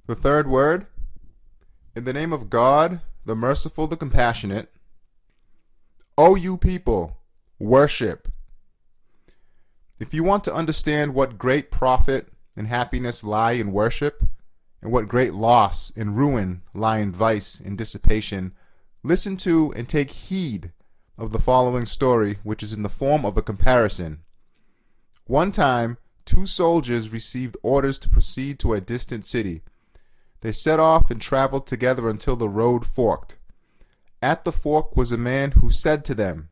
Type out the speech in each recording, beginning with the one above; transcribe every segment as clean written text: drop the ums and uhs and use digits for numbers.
The third word, in the name of God, the merciful, the compassionate. O you people, worship. If you want to understand what great profit and happiness lie in worship, and what great loss and ruin lie in vice and dissipation, listen to and take heed of the following story, which is in the form of a comparison. One time, two soldiers received orders to proceed to a distant city. They set off and traveled together until the road forked. At the fork was a man who said to them,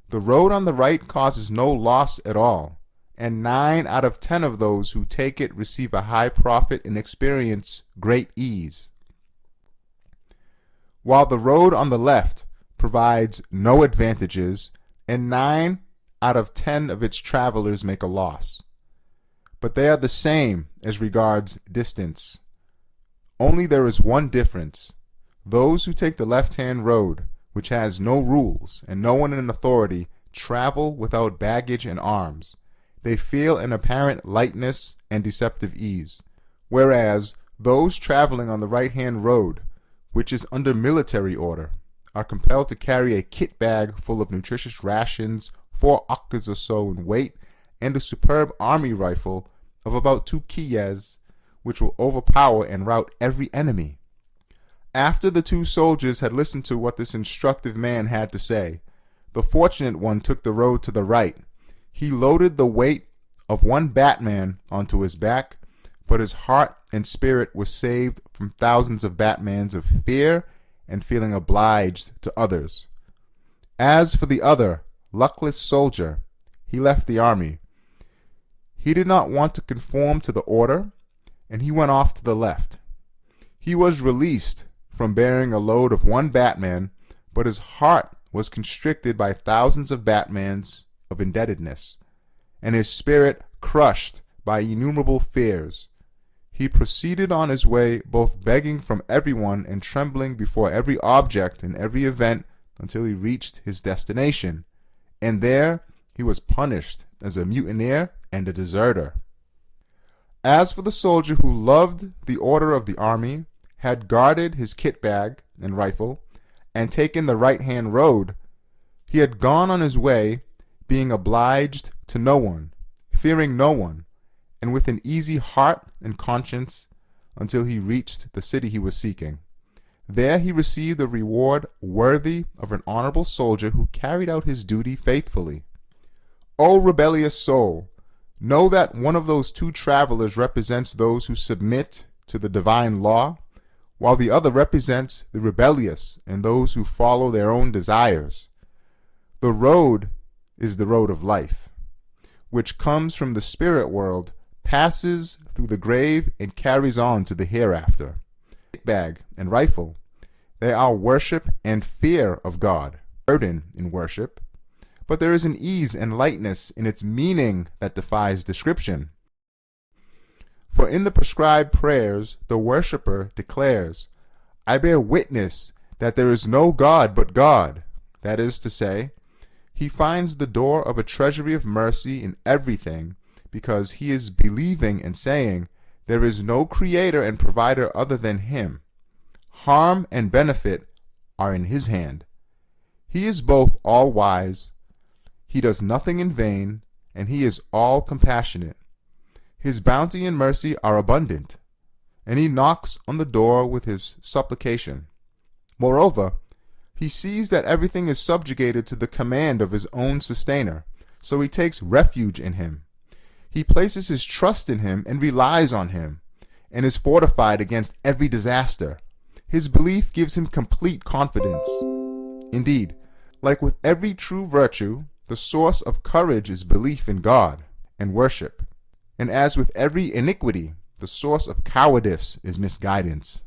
"The road on the right causes no loss at all, and 9 out of 10 of those who take it receive a high profit and experience great ease. While the road on the left provides no advantages, and 9 out of 10 of its travelers make a loss. But they are the same as regards distance. Only there is one difference. Those who take the left-hand road, which has no rules and no one in authority, travel without baggage and arms. They feel an apparent lightness and deceptive ease. Whereas those traveling on the right-hand road, which is under military order, are compelled to carry a kit bag full of nutritious rations, 4 akkas or so in weight, and a superb army rifle of about 2 kiyas, which will overpower and rout every enemy. After the 2 soldiers had listened to what this instructive man had to say, the fortunate one took the road to the right. He loaded the weight of 1 Batman onto his back, but his heart and spirit were saved from thousands of Batmans of fear and feeling obliged to others. As for the other, luckless soldier, he left the army. He did not want to conform to the order, and he went off to the left. He was released from bearing a load of 1 Batman, but his heart was constricted by thousands of Batmans of indebtedness, and his spirit crushed by innumerable fears. He proceeded on his way, both begging from everyone and trembling before every object and every event, until he reached his destination, and there he was punished as a mutineer and a deserter. As for the soldier who loved the order of the army, had guarded his kit bag and rifle, and taken the right-hand road, he had gone on his way, being obliged to no one, fearing no one, and with an easy heart and conscience, until he reached the city he was seeking. There he received a reward worthy of an honorable soldier who carried out his duty faithfully. O rebellious soul, know that one of those 2 travelers represents those who submit to the divine law, while the other represents the rebellious and those who follow their own desires. The road is the road of life, which comes from the spirit world, passes through the grave, and carries on to the hereafter. Bag and rifle, they are worship and fear of God, burden in worship, but there is an ease and lightness in its meaning that defies description. For in the prescribed prayers, the worshipper declares, "I bear witness that there is no God but God." That is to say, he finds the door of a treasury of mercy in everything, because he is believing and saying, there is no creator and provider other than him. Harm and benefit are in his hand. He is both all-wise, he does nothing in vain, and he is all-compassionate. His bounty and mercy are abundant, and he knocks on the door with his supplication. Moreover, he sees that everything is subjugated to the command of his own sustainer, so he takes refuge in him. He places his trust in him and relies on him, and is fortified against every disaster. His belief gives him complete confidence. Indeed, like with every true virtue, the source of courage is belief in God and worship. And as with every iniquity, the source of cowardice is misguidance.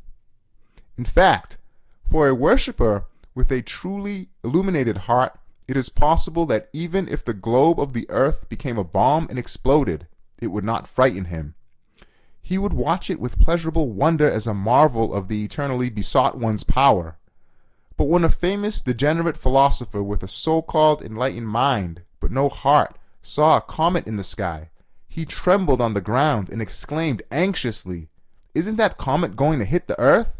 In fact, for a worshipper with a truly illuminated heart, it is possible that even if the globe of the earth became a bomb and exploded, it would not frighten him. He would watch it with pleasurable wonder as a marvel of the eternally besought one's power. But when a famous degenerate philosopher with a so-called enlightened mind, but no heart, saw a comet in the sky, he trembled on the ground and exclaimed anxiously, isn't that comet going to hit the earth?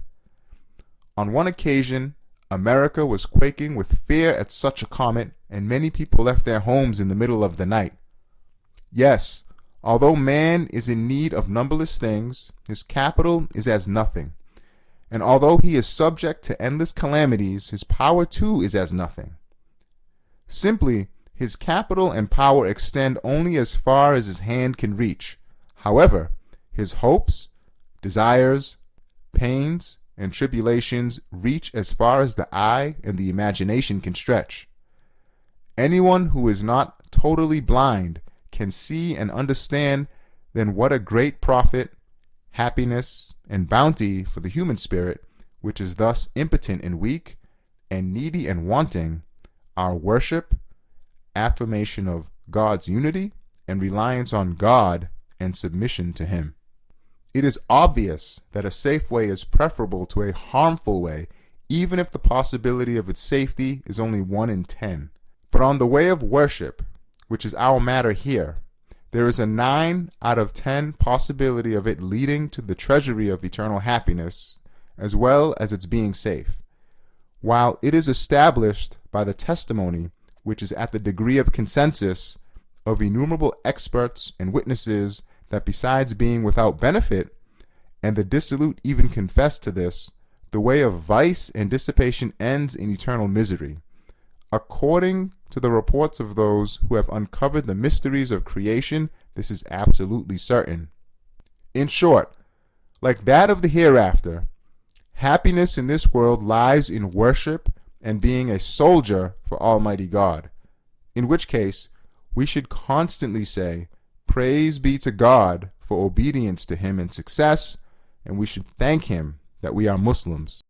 On one occasion, America was quaking with fear at such a comet, and many people left their homes in the middle of the night. Yes, although man is in need of numberless things, his capital is as nothing. And although he is subject to endless calamities, his power too is as nothing. Simply, his capital and power extend only as far as his hand can reach. However, his hopes, desires, pains, and tribulations reach as far as the eye and the imagination can stretch. Anyone who is not totally blind can see and understand then what a great profit, happiness, and bounty for the human spirit, which is thus impotent and weak, and needy and wanting, our worship, affirmation of God's unity, and reliance on God and submission to Him. It is obvious that a safe way is preferable to a harmful way, even if the possibility of its safety is only 1 in 10. But on the way of worship, which is our matter here, there is a 9 out of 10 possibility of it leading to the treasury of eternal happiness, as well as its being safe. While it is established by the testimony, which is at the degree of consensus, of innumerable experts and witnesses, that besides being without benefit, and the dissolute even confess to this, the way of vice and dissipation ends in eternal misery. According to the reports of those who have uncovered the mysteries of creation, this is absolutely certain. In short, like that of the hereafter, happiness in this world lies in worship and being a soldier for Almighty God, in which case we should constantly say, praise be to God for obedience to Him and success, and we should thank Him that we are Muslims.